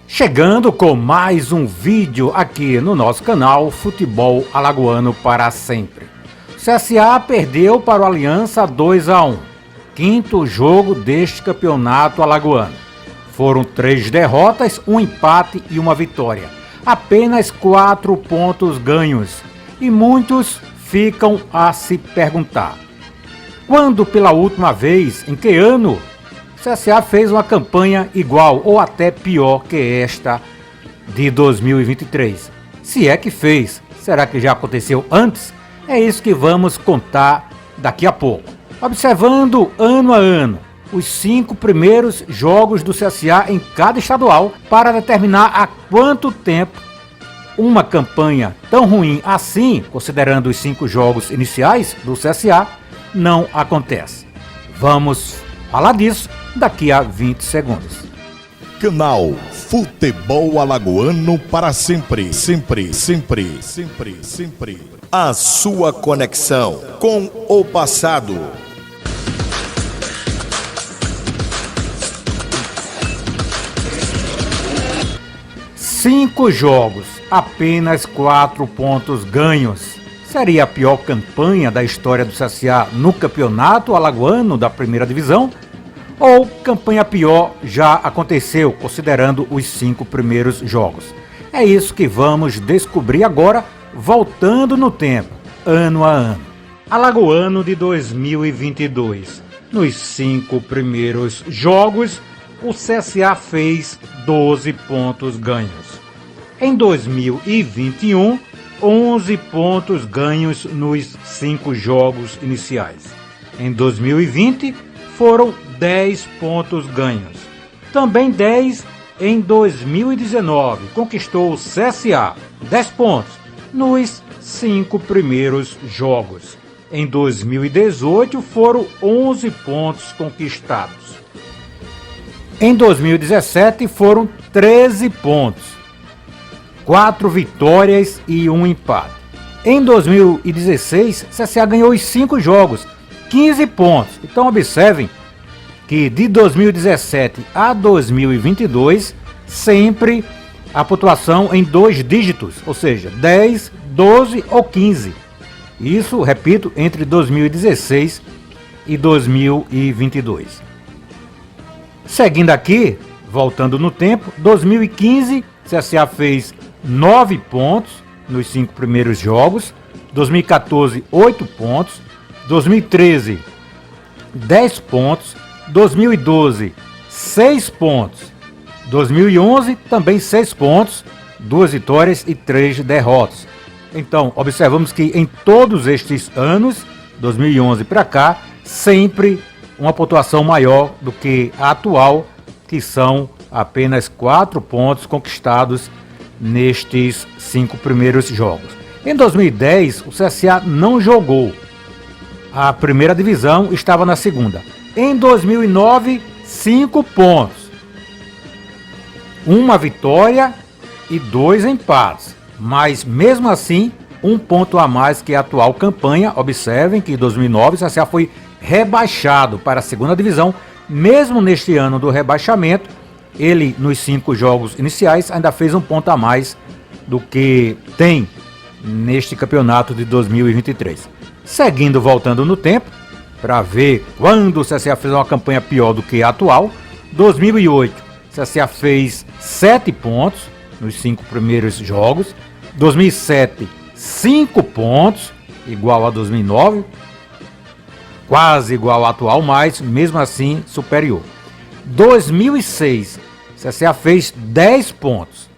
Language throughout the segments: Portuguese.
Chegando com mais um vídeo aqui no nosso canal Futebol Alagoano para sempre. O CSA perdeu para o Aliança 2-1, quinto jogo deste campeonato alagoano. Foram 3 derrotas, um empate e uma vitória. Apenas 4 pontos ganhos. E muitos ficam a se perguntar: quando pela última vez, em que ano, o CSA fez uma campanha igual ou até pior que esta de 2023? Se é que fez, será que já aconteceu antes? É isso que vamos contar daqui a pouco. Observando ano a ano os 5 primeiros jogos do CSA em cada estadual para determinar há quanto tempo uma campanha tão ruim assim, considerando os 5 jogos iniciais do CSA, não acontece. Vamos falar disso daqui a 20 segundos. Canal Futebol Alagoano para sempre, sempre, sempre, sempre, sempre. A sua conexão com o passado. Cinco jogos, apenas 4 pontos ganhos. Seria a pior campanha da história do CSA no campeonato alagoano da primeira divisão? Ou campanha pior já aconteceu, considerando os 5 primeiros jogos? É isso que vamos descobrir agora, voltando no tempo, ano a ano. Alagoano de 2022. Nos 5 primeiros jogos, o CSA fez 12 pontos ganhos. Em 2021, 11 pontos ganhos nos 5 jogos iniciais. Em 2020, foram 10 pontos ganhos. Também 10 em 2019, conquistou o CSA 10 pontos nos 5 primeiros jogos. Em 2018, foram 11 pontos conquistados. Em 2017, foram 13 pontos. 4 vitórias e um empate. Em 2016, CSA ganhou os 5 jogos, 15 pontos. Então observem que de 2017 a 2022, sempre a pontuação em 2 dígitos, ou seja, 10, 12 ou 15. Isso, repito, entre 2016 e 2022. Seguindo aqui, voltando no tempo, 2015, CSA fez 9 pontos nos 5 primeiros jogos, 2014, 8 pontos, 2013, 10 pontos, 2012, 6 pontos, 2011, também 6 pontos, 2 vitórias e 3 derrotas. Então, observamos que em todos estes anos, 2011 para cá, sempre uma pontuação maior do que a atual, que são apenas 4 pontos conquistados nestes 5 primeiros jogos. Em 2010, o CSA não jogou. A primeira divisão estava na segunda. Em 2009, 5 pontos. 1 vitória e 2 empates. Mas mesmo assim, 1 ponto a mais que a atual campanha. Observem que em 2009 o CSA foi rebaixado para a segunda divisão. Mesmo neste ano do rebaixamento, ele nos 5 jogos iniciais ainda fez 1 ponto a mais do que tem neste campeonato de 2023. Seguindo, voltando no tempo, para ver quando o CSA fez uma campanha pior do que a atual. 2008, o CSA fez 7 pontos nos 5 primeiros jogos. 2007, 5 pontos, igual a 2009. Quase igual ao atual, mas mesmo assim superior. 2006, o CSA fez 10 pontos.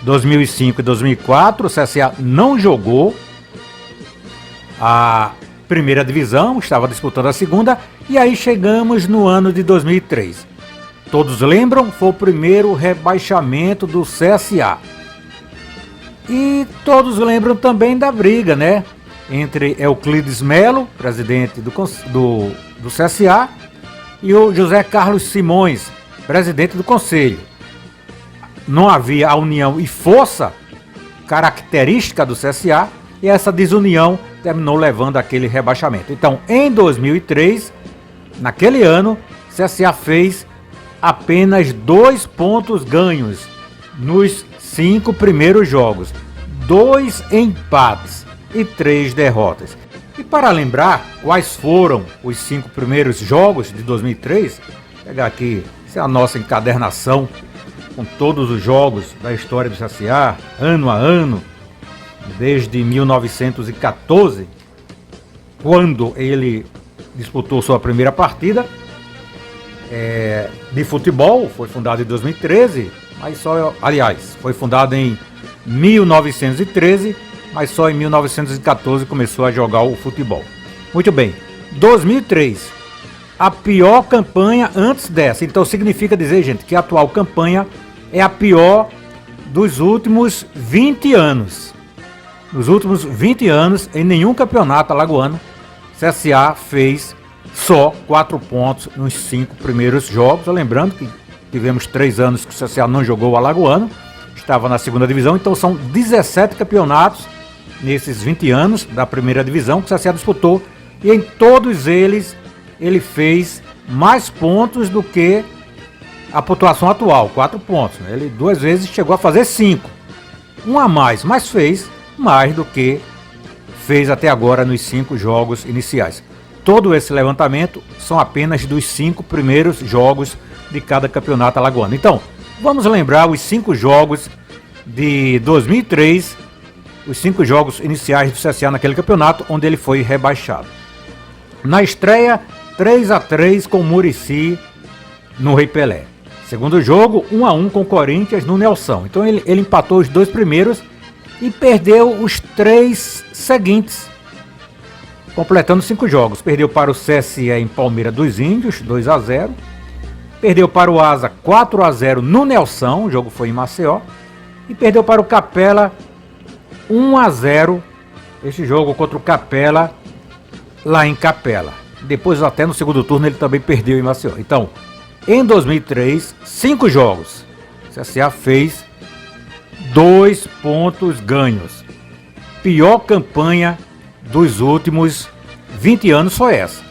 2005 e 2004, o CSA não jogou a primeira divisão, estava disputando a segunda, e aí chegamos no ano de 2003. Todos lembram? Foi o primeiro rebaixamento do CSA. E todos lembram também da briga, né? Entre Euclides Melo, presidente do CSA, e o José Carlos Simões, presidente do Conselho. Não havia a união e força característica do CSA, e essa desunião terminou levando aquele rebaixamento. Então, em 2003, naquele ano, o CSA fez apenas 2 pontos ganhos nos 5 primeiros jogos, 2 empates e 3 derrotas. E para lembrar quais foram os 5 primeiros jogos de 2003, vou pegar aqui, essa é a nossa encadernação com todos os jogos da história do CSA, ano a ano, desde 1914, quando ele disputou sua primeira partida de futebol. Foi fundado em 2013, mas foi fundado em 1913, mas só em 1914 começou a jogar o futebol. Muito bem, 2003, a pior campanha antes dessa. Então significa dizer, gente, que a atual campanha é a pior dos últimos 20 anos. Nos últimos 20 anos, em nenhum campeonato alagoano, CSA fez só 4 pontos nos 5 primeiros jogos. Lembrando que tivemos 3 anos que o CSA não jogou o alagoano, estava na segunda divisão, então são 17 campeonatos nesses 20 anos da primeira divisão que o CSA disputou, e em todos eles ele fez mais pontos do que a pontuação atual, 4 pontos. Ele 2 vezes chegou a fazer 5, um a mais, mas fez mais do que fez até agora nos 5 jogos iniciais. Todo esse levantamento são apenas dos 5 primeiros jogos de cada campeonato alagoano. Então, vamos lembrar os 5 jogos de 2003, os 5 jogos iniciais do CSA naquele campeonato, onde ele foi rebaixado. Na estreia, 3-3 com o Muricy no Rei Pelé. Segundo jogo, 1-1 com o Corinthians no Nelson. Então ele empatou os 2 primeiros e perdeu os 3 seguintes, completando 5 jogos. Perdeu para o CSE em Palmeira dos Índios, 2-0. Perdeu para o Asa, 4-0 no Nelson, o jogo foi em Maceió. E perdeu para o Capela, 1-0, este jogo contra o Capela, lá em Capela. Depois, até no segundo turno, ele também perdeu em Maceió. Então, em 2003, 5 jogos. O CSA fez 2 pontos ganhos. Pior campanha dos últimos 20 anos foi essa.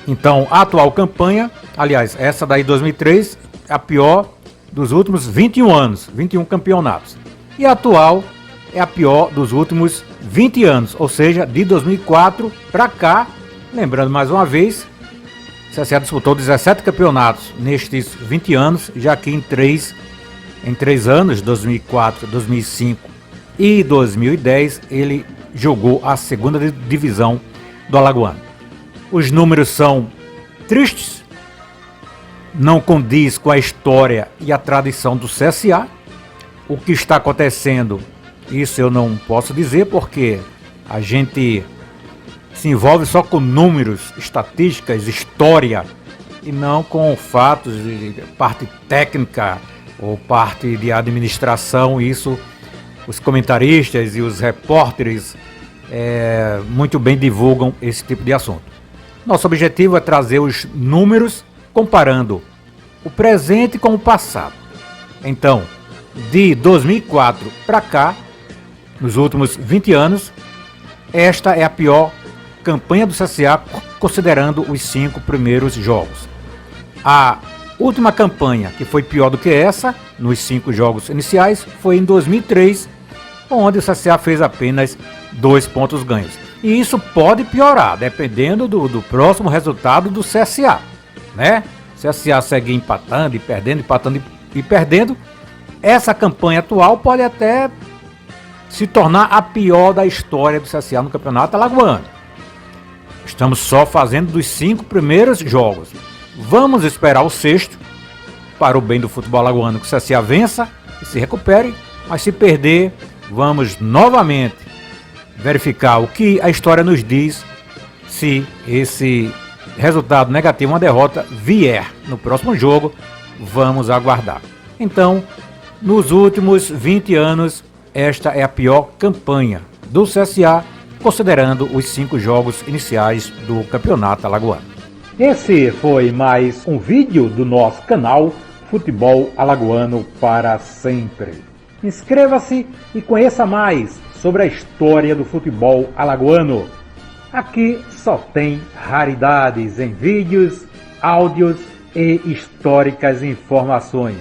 Então, a atual campanha, aliás, essa daí 2003, é a pior dos últimos 21 anos, 21 campeonatos. E a atual é a pior dos últimos 20 anos, ou seja, de 2004 para cá. Lembrando mais uma vez, o CSA disputou 17 campeonatos nestes 20 anos, já que em 3 anos, 2004, 2005 e 2010, ele jogou a segunda divisão do alagoano. Os números são tristes, não condiz com a história e a tradição do CSA. O que está acontecendo, isso eu não posso dizer, porque a gente se envolve só com números, estatísticas, história, e não com fatos de parte técnica ou parte de administração. Isso os comentaristas e os repórteres muito bem divulgam esse tipo de assunto. Nosso objetivo é trazer os números comparando o presente com o passado. Então, de 2004 para cá, nos últimos 20 anos, esta é a pior campanha do CSA, considerando os 5 primeiros jogos. A última campanha, que foi pior do que essa, nos 5 jogos iniciais, foi em 2003, onde o CSA fez apenas 2 pontos ganhos. E isso pode piorar, dependendo do próximo resultado do CSA, né? O CSA segue empatando e perdendo, empatando e perdendo. Essa campanha atual pode até se tornar a pior da história do CSA no campeonato alagoano. Estamos só fazendo dos 5 primeiros jogos. Vamos esperar o 6º, para o bem do futebol alagoano, que o CSA vença e se recupere. Mas se perder, vamos novamente verificar o que a história nos diz, se esse resultado negativo, uma derrota, vier no próximo jogo. Vamos aguardar. Então, nos últimos 20 anos, esta é a pior campanha do CSA, considerando os 5 jogos iniciais do campeonato alagoano. Esse foi mais um vídeo do nosso canal Futebol Alagoano para Sempre. Inscreva-se e conheça mais sobre a história do futebol alagoano. Aqui só tem raridades em vídeos, áudios e históricas informações,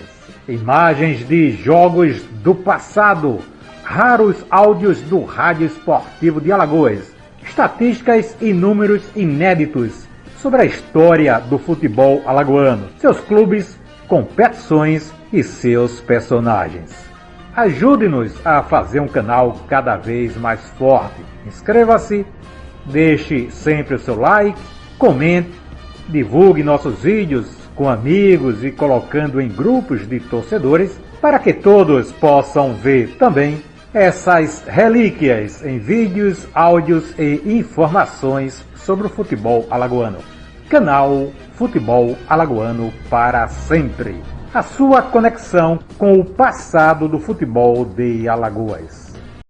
imagens de jogos do passado, raros áudios do Rádio Esportivo de Alagoas, estatísticas e números inéditos sobre a história do futebol alagoano, seus clubes, competições e seus personagens. Ajude-nos a fazer um canal cada vez mais forte. Inscreva-se, deixe sempre o seu like, comente, divulgue nossos vídeos com amigos e colocando em grupos de torcedores para que todos possam ver também essas relíquias em vídeos, áudios e informações sobre o futebol alagoano. Canal Futebol Alagoano para sempre. A sua conexão com o passado do futebol de Alagoas.